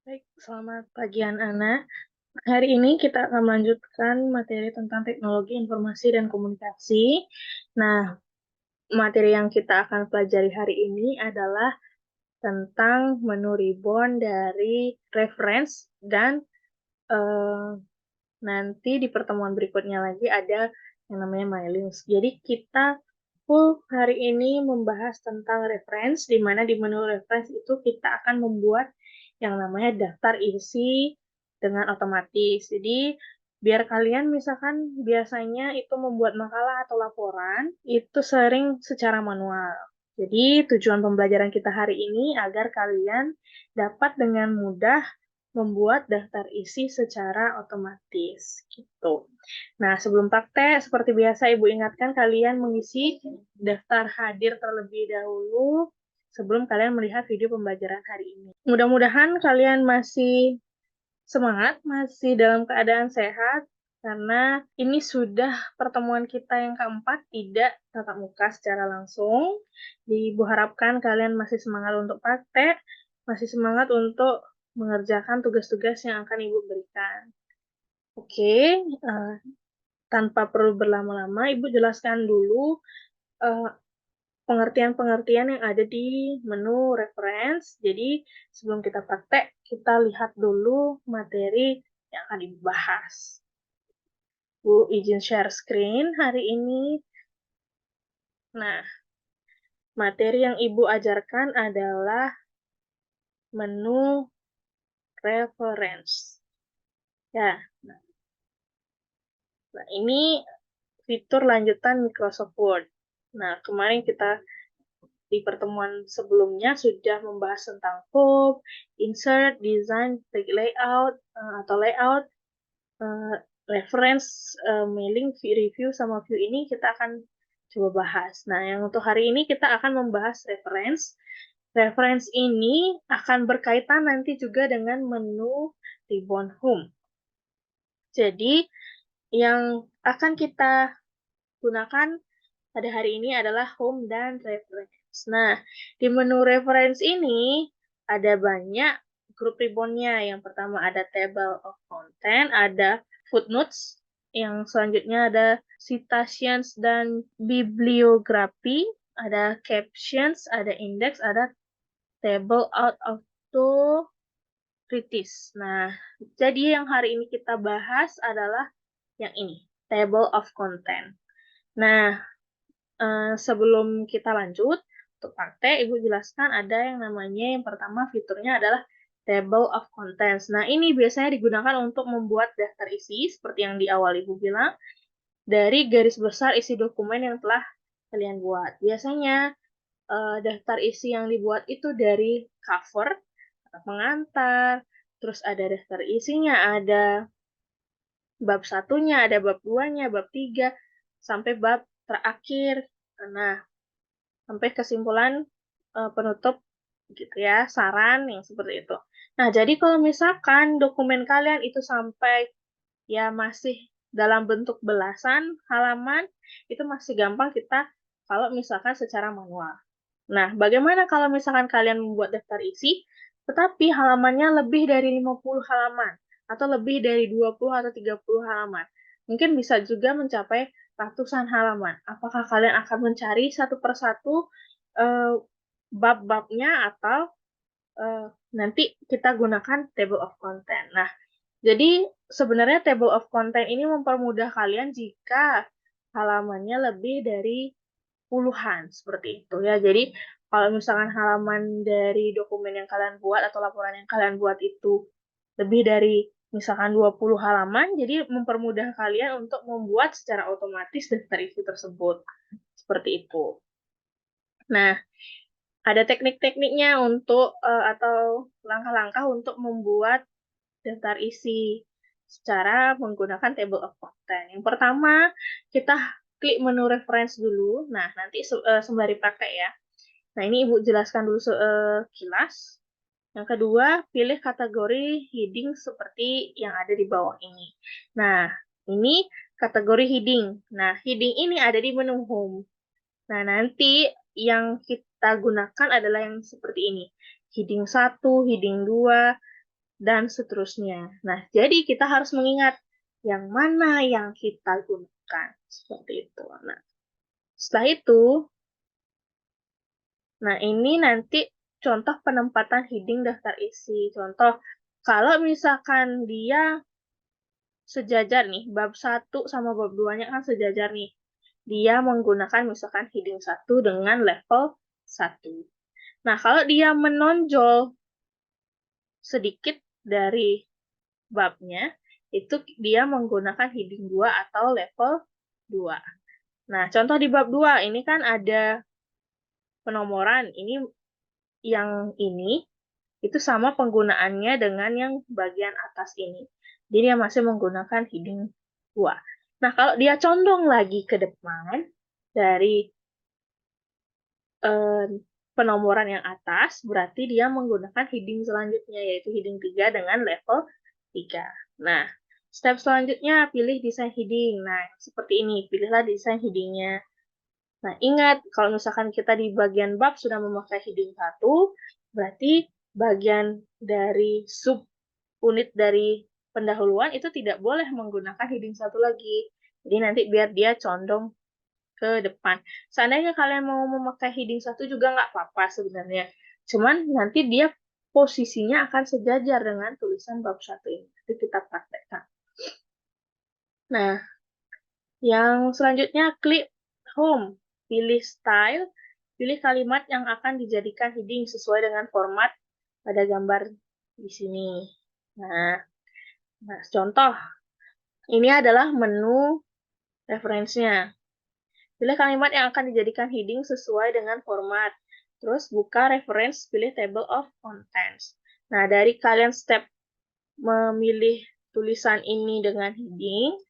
Baik, selamat pagi Ana. Hari ini kita akan melanjutkan materi tentang teknologi informasi dan komunikasi. Nah, materi yang kita akan pelajari hari ini adalah tentang menu ribbon dari reference dan eh, nanti di pertemuan berikutnya lagi ada yang namanya My Links. Jadi kita full hari ini membahas tentang reference, di mana di menu reference itu kita akan membuat yang namanya daftar isi dengan otomatis. Jadi biar kalian misalkan biasanya itu membuat makalah atau laporan, itu sering secara manual. Jadi tujuan pembelajaran kita hari ini agar kalian dapat dengan mudah membuat daftar isi secara otomatis gitu. Nah, sebelum praktek, seperti biasa Ibu ingatkan kalian mengisi daftar hadir terlebih dahulu sebelum kalian melihat video pembelajaran hari ini. Mudah-mudahan kalian masih semangat, masih dalam keadaan sehat, karena ini sudah pertemuan kita yang keempat, tidak tatap muka secara langsung. Ibu harapkan kalian masih semangat untuk praktek, masih semangat untuk mengerjakan tugas-tugas yang akan Ibu berikan. Oke, tanpa perlu berlama-lama, Ibu jelaskan dulu uh, pengertian-pengertian yang ada di menu reference. Jadi, sebelum kita praktek, kita lihat dulu materi yang akan dibahas. Bu, izin share screen hari ini. Nah, materi yang Ibu ajarkan adalah menu reference. Ya, nah ini fitur lanjutan Microsoft Word. Nah, kemarin kita di pertemuan sebelumnya sudah membahas tentang home, insert, design, layout, atau layout, reference, mailing, review, sama view ini kita akan coba bahas. Nah, yang untuk hari ini kita akan membahas reference. Reference ini akan berkaitan nanti juga dengan menu ribbon home. Jadi, yang akan kita gunakan pada hari ini adalah home dan reference. Nah, di menu reference ini ada banyak grup ribbonnya. Yang pertama ada table of content, ada footnotes, yang selanjutnya ada citations dan bibliografi, ada captions, ada index, ada table out of authorities. Nah, jadi yang hari ini kita bahas adalah yang ini, table of content. Nah, sebelum kita lanjut untuk praktek, Ibu jelaskan ada yang namanya yang pertama fiturnya adalah table of contents. Nah, ini biasanya digunakan untuk membuat daftar isi seperti yang di awal Ibu bilang dari garis besar isi dokumen yang telah kalian buat. Biasanya daftar isi yang dibuat itu dari cover atau pengantar, terus ada daftar isinya, ada bab satunya, ada bab duanya, bab tiga, sampai bab terakhir. Nah, sampai kesimpulan penutup gitu ya, saran yang seperti itu. Nah, jadi kalau misalkan dokumen kalian itu sampai ya masih dalam bentuk belasan halaman, itu masih gampang kita kalau misalkan secara manual. Nah, bagaimana kalau misalkan kalian membuat daftar isi, tetapi halamannya lebih dari 50 halaman, atau lebih dari 20 atau 30 halaman. Mungkin bisa juga mencapai ratusan halaman. Apakah kalian akan mencari satu persatu bab-babnya, atau nanti kita gunakan table of content. Nah, jadi sebenarnya table of content ini mempermudah kalian jika halamannya lebih dari puluhan seperti itu ya. Jadi kalau misalkan halaman dari dokumen yang kalian buat atau laporan yang kalian buat itu lebih dari misalkan 20 halaman, jadi mempermudah kalian untuk membuat secara otomatis daftar isi tersebut. Seperti itu. Nah, ada teknik-tekniknya untuk atau langkah-langkah untuk membuat daftar isi secara menggunakan table of content. Yang pertama, kita klik menu reference dulu. Nah, nanti sembari pakai ya. Nah, ini Ibu jelaskan dulu sekilas. Yang kedua, pilih kategori heading seperti yang ada di bawah ini. Nah, ini kategori heading. Nah, heading ini ada di menu home. Nah, nanti yang kita gunakan adalah yang seperti ini. Heading 1, heading 2, dan seterusnya. Nah, jadi kita harus mengingat yang mana yang kita gunakan. Seperti itu. Nah, setelah itu, nah ini nanti contoh penempatan heading daftar isi. Contoh, kalau misalkan dia sejajar nih, bab 1 sama bab 2-nya kan sejajar nih. Dia menggunakan misalkan heading 1 dengan level 1. Nah, kalau dia menonjol sedikit dari babnya, itu dia menggunakan heading 2 atau level 2. Nah, contoh di bab 2, ini kan ada penomoran. Ini yang ini, itu sama penggunaannya dengan yang bagian atas ini. Jadi dia masih menggunakan heading 2. Nah, kalau dia condong lagi ke depan dari penomoran yang atas, berarti dia menggunakan heading selanjutnya, yaitu heading 3 dengan level 3. Nah, step selanjutnya, pilih desain heading. Nah, seperti ini, pilihlah desain headingnya. Nah, ingat, kalau misalkan kita di bagian bab sudah memakai heading 1, berarti bagian dari sub unit dari pendahuluan itu tidak boleh menggunakan heading 1 lagi. Jadi nanti biar dia condong ke depan. Seandainya kalian mau memakai heading 1 juga nggak apa-apa sebenarnya. Cuman nanti dia posisinya akan sejajar dengan tulisan bab 1 ini. Nanti kita praktekkan. Nah, yang selanjutnya klik home. Pilih style, pilih kalimat yang akan dijadikan heading sesuai dengan format pada gambar di sini. Nah, contoh, ini adalah menu referensinya. Pilih kalimat yang akan dijadikan heading sesuai dengan format. Terus buka reference, pilih table of contents. Nah, dari kalian step memilih tulisan ini dengan heading,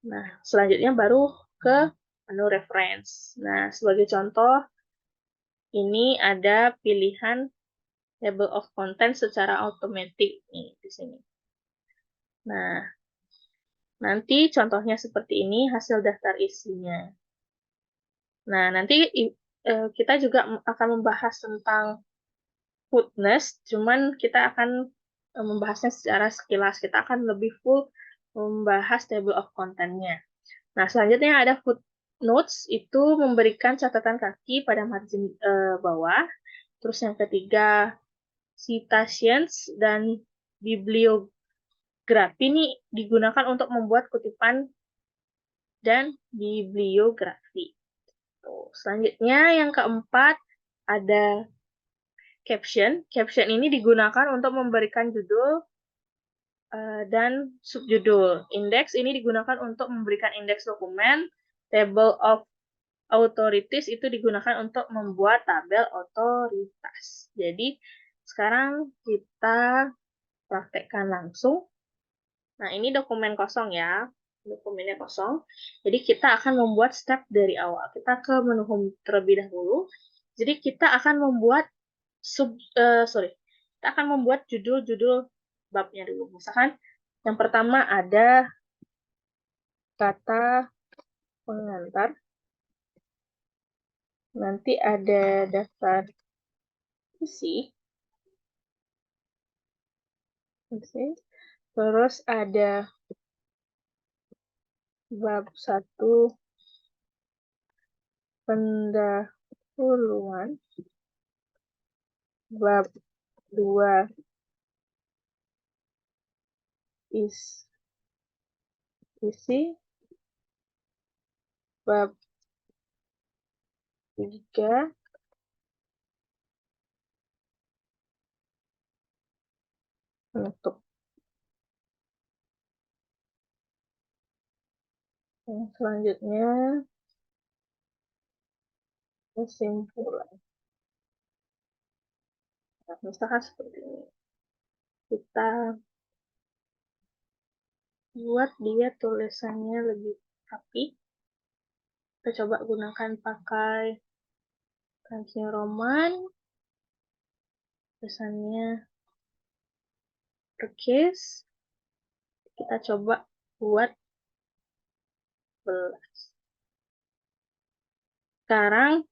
nah, selanjutnya baru ke menu reference. Nah, sebagai contoh, ini ada pilihan table of contents secara otomatis nih di sini. Nah, nanti contohnya seperti ini hasil daftar isinya. Nah, nanti kita juga akan membahas tentang foodness, cuman kita akan membahasnya secara sekilas. Kita akan lebih full membahas table of content-nya. Nah, selanjutnya ada footnotes, itu memberikan catatan kaki pada margin bawah. Terus yang ketiga, citations dan bibliografi ini digunakan untuk membuat kutipan dan bibliografi. Tuh. Selanjutnya yang keempat ada caption. Caption ini digunakan untuk memberikan judul dan subjudul. Index ini digunakan untuk memberikan indeks dokumen. Table of authorities itu digunakan untuk membuat tabel otoritas. Jadi, sekarang kita praktekkan langsung. Nah, ini dokumen kosong ya. Dokumennya kosong. Jadi, kita akan membuat step dari awal. Kita ke menu home terlebih dahulu. Jadi, kita akan membuat kita akan membuat judul-judul babnya dulu. Misalkan yang pertama ada kata pengantar. Nanti ada daftar isi. Terus ada bab 1 pendahuluan. Bab 2 isi. Bab 3 penutup. Yang selanjutnya kesimpulan. Nah, misalkan seperti ini. Kita buat dia tulisannya lebih rapi. Kita coba gunakan pakai Times Roman. Tulisannya perkis. Kita coba buat 11. Sekarang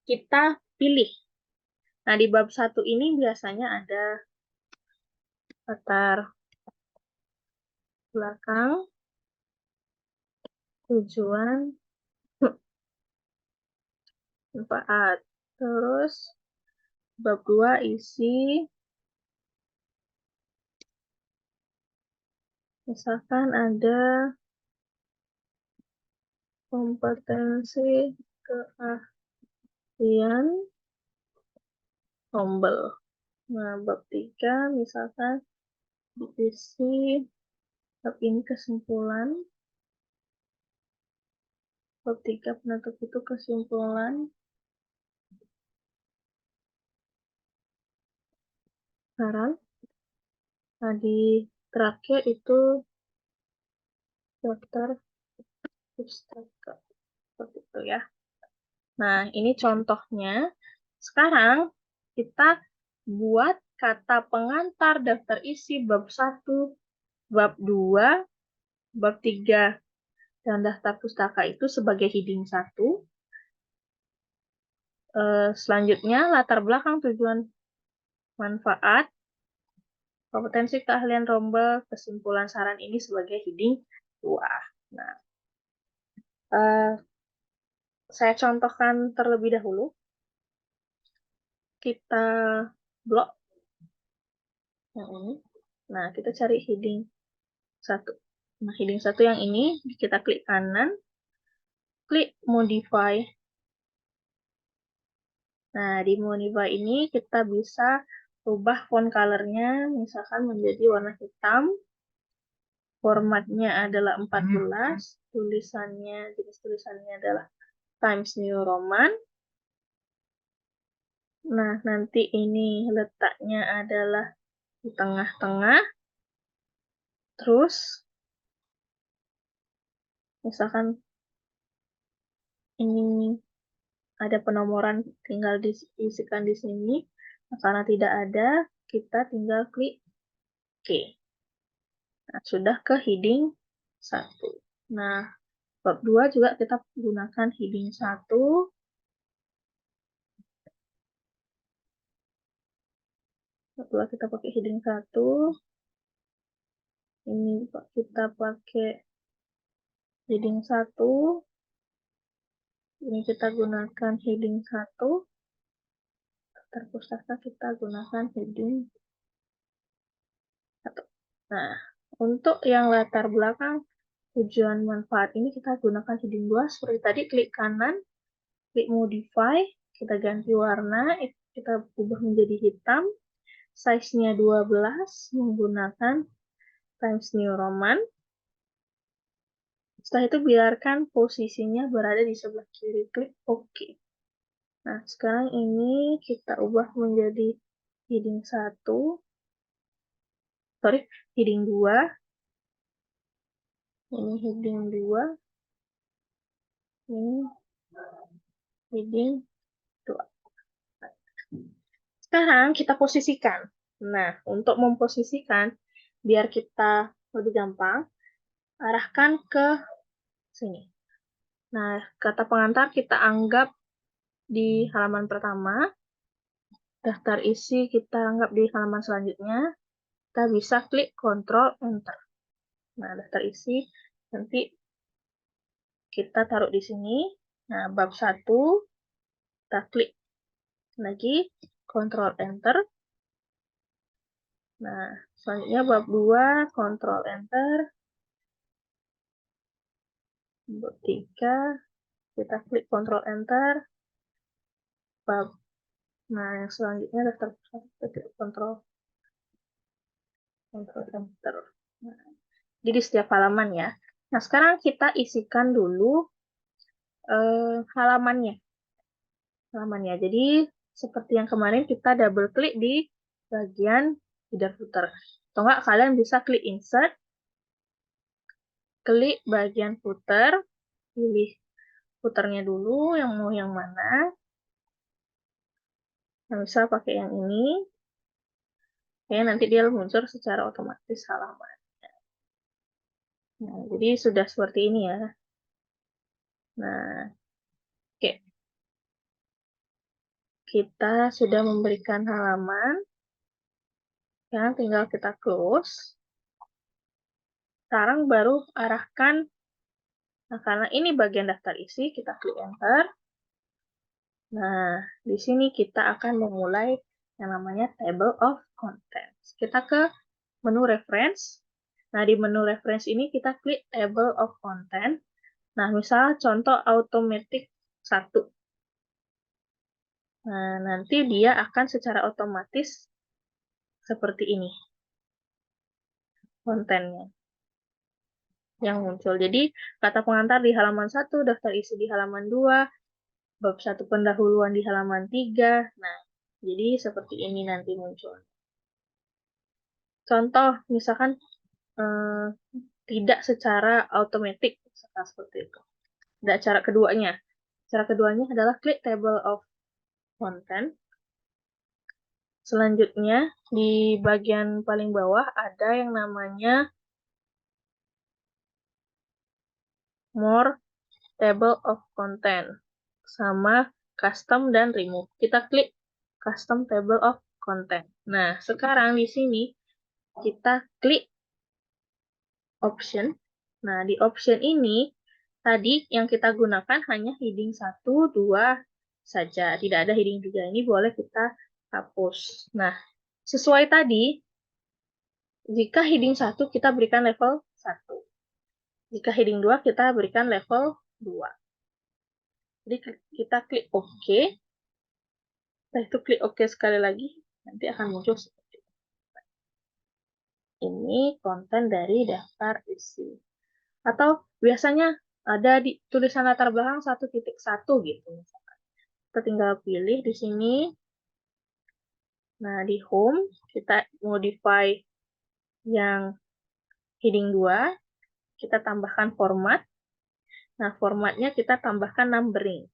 kita pilih. Nah, di bab 1 ini biasanya ada latar belakang, tujuan, manfaat. Terus bab 2 isi, misalkan ada kompetensi keahlian rombel. Nah, bab 3 misalkan diisi bab ini kesimpulan. Bab 3 penutup itu kesimpulan. Saran. Nah, di terakhir itu daftar pustaka. Seperti itu ya. Nah, ini contohnya. Sekarang kita buat kata pengantar daftar isi bab 1, bab 2, bab 3, dan daftar pustaka itu sebagai heading 1. Selanjutnya, latar belakang, tujuan, manfaat, kompetensi keahlian rombel, kesimpulan saran ini sebagai heading 2. Nah, saya contohkan terlebih dahulu. Kita blok yang ini. Nah, kita cari heading 1. Nah, heading 1 yang ini, kita klik kanan, klik modify. Nah, di modify ini kita bisa ubah font color-nya, misalkan menjadi warna hitam. Formatnya adalah 14, jenis tulisannya adalah Times New Roman. Nah, nanti ini letaknya adalah di tengah-tengah. Terus, misalkan ini ada penomoran, tinggal diisikan di sini. Nah, karena tidak ada, kita tinggal klik OK. Nah, sudah ke heading 1. Nah, bab 2 juga kita gunakan heading 1. Setelah kita pakai heading 1, ini kita pakai heading 1. Ini kita gunakan heading 1. Daftar pustaka kita gunakan heading 1. Nah, untuk yang latar belakang, tujuan, manfaat ini kita gunakan heading 2. Seperti tadi, klik kanan, klik modify, kita ganti warna, kita ubah menjadi hitam. Size-nya 12, menggunakan Times New Roman. Setelah itu biarkan posisinya berada di sebelah kiri, klik OK. Nah, sekarang ini kita ubah menjadi heading 1. Sorry, heading 2. Ini heading 2. Ini heading 2. Sekarang kita posisikan. Nah, untuk memposisikan, biar kita lebih gampang, arahkan ke sini. Nah, kata pengantar kita anggap di halaman pertama, daftar isi kita anggap di halaman selanjutnya, kita bisa klik Ctrl Enter. Nah, daftar isi nanti kita taruh di sini. Nah, bab 1, kita klik lagi, Ctrl Enter. Nah, selanjutnya bab 2, Ctrl Enter. Bab 3, kita klik Ctrl Enter. Bab, nah yang selanjutnya daftar pusat, kita klik Ctrl Enter. Nah, jadi di setiap halaman ya. Nah, sekarang kita isikan dulu halamannya. Jadi, seperti yang kemarin kita double klik di bagian header footer. Atau enggak, kalian bisa klik insert, klik bagian footer, pilih footernya dulu, yang mau yang mana. Nah, bisa pakai yang ini. Ya, nanti dia muncul secara otomatis halaman. Nah, jadi sudah seperti ini ya. Nah, oke. Kita sudah memberikan halaman. Sekarang tinggal kita close. Sekarang baru arahkan. Nah, karena ini bagian daftar isi, kita klik enter. Nah, di sini kita akan memulai yang namanya table of contents. Kita ke menu reference. Nah, di menu reference ini kita klik table of content. Nah, misal contoh automatic 1. Nah, nanti dia akan secara otomatis seperti ini kontennya yang muncul. Jadi, kata pengantar di halaman 1, daftar isi di halaman 2, bab 1 pendahuluan di halaman 3. Nah, jadi seperti ini nanti muncul. Contoh, misalkan eh, tidak secara otomatis, seperti itu. Tidak cara keduanya. Cara keduanya adalah klik table of content. Selanjutnya, di bagian paling bawah ada yang namanya more table of content sama custom dan remove. Kita klik custom table of content. Nah, sekarang di sini kita klik option. Nah, di option ini tadi yang kita gunakan hanya heading 1, 2 saja. Tidak ada heading 3. Ini boleh kita hapus. Nah, sesuai tadi, jika heading 1 kita berikan level 1. Jika heading 2 kita berikan level 2. Jadi kita klik OK. Setelah itu klik OK sekali lagi, nanti akan muncul seperti ini. Ini konten dari daftar isi. Atau biasanya ada di tulisan latar belakang 1.1 gitu. Kita tinggal pilih di sini. Nah, di home kita modify yang heading 2. Kita tambahkan format. Nah, formatnya kita tambahkan numbering.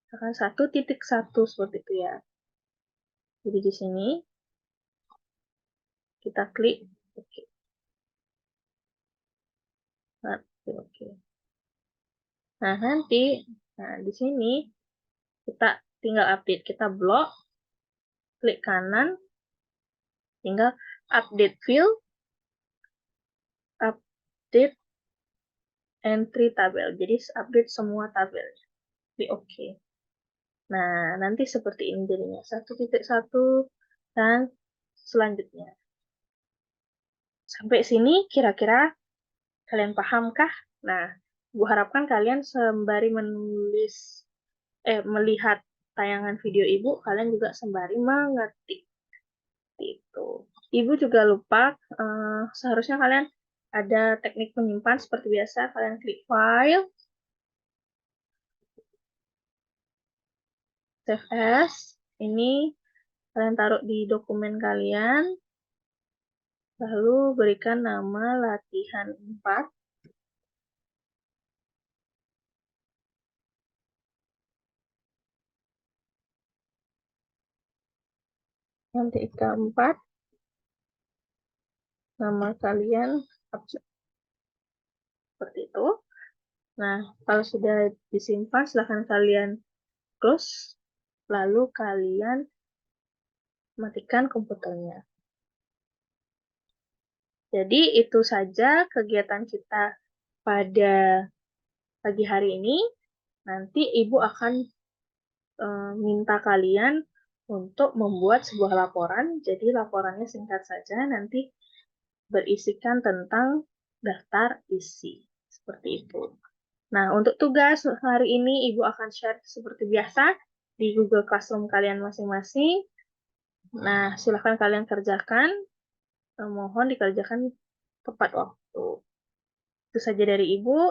Misalkan 1.1 seperti itu ya. Jadi di sini kita klik OK. Nah, oke. Nah, nanti di sini kita tinggal update. Kita blok, klik kanan, tinggal update field, update entry tabel. Jadi update semua tabel. Klik OK. Nah, nanti seperti ini jadinya. 1.1 dan selanjutnya. Sampai sini kira-kira kalian pahamkah? Nah, Bu harapkan kalian sembari melihat tayangan video Ibu, kalian juga sembari mengetik. Itu. Ibu juga lupa, seharusnya kalian ada teknik menyimpan seperti biasa. Kalian klik file, save as. Ini kalian taruh di dokumen kalian. Lalu berikan nama latihan 4. Nanti keempat, nama kalian absen. Seperti itu. Nah, kalau sudah disimpan, silahkan kalian close. Lalu kalian matikan komputernya. Jadi, itu saja kegiatan kita pada pagi hari ini. Nanti Ibu akan minta kalian untuk membuat sebuah laporan. Jadi, laporannya singkat saja. Nanti berisikan tentang daftar isi. Seperti itu. Nah, untuk tugas hari ini Ibu akan share seperti biasa di Google Classroom kalian masing-masing. Nah, silahkan kalian kerjakan. Mohon dikerjakan tepat waktu. Itu saja dari Ibu.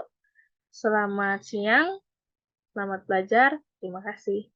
Selamat siang, selamat belajar. Terima kasih.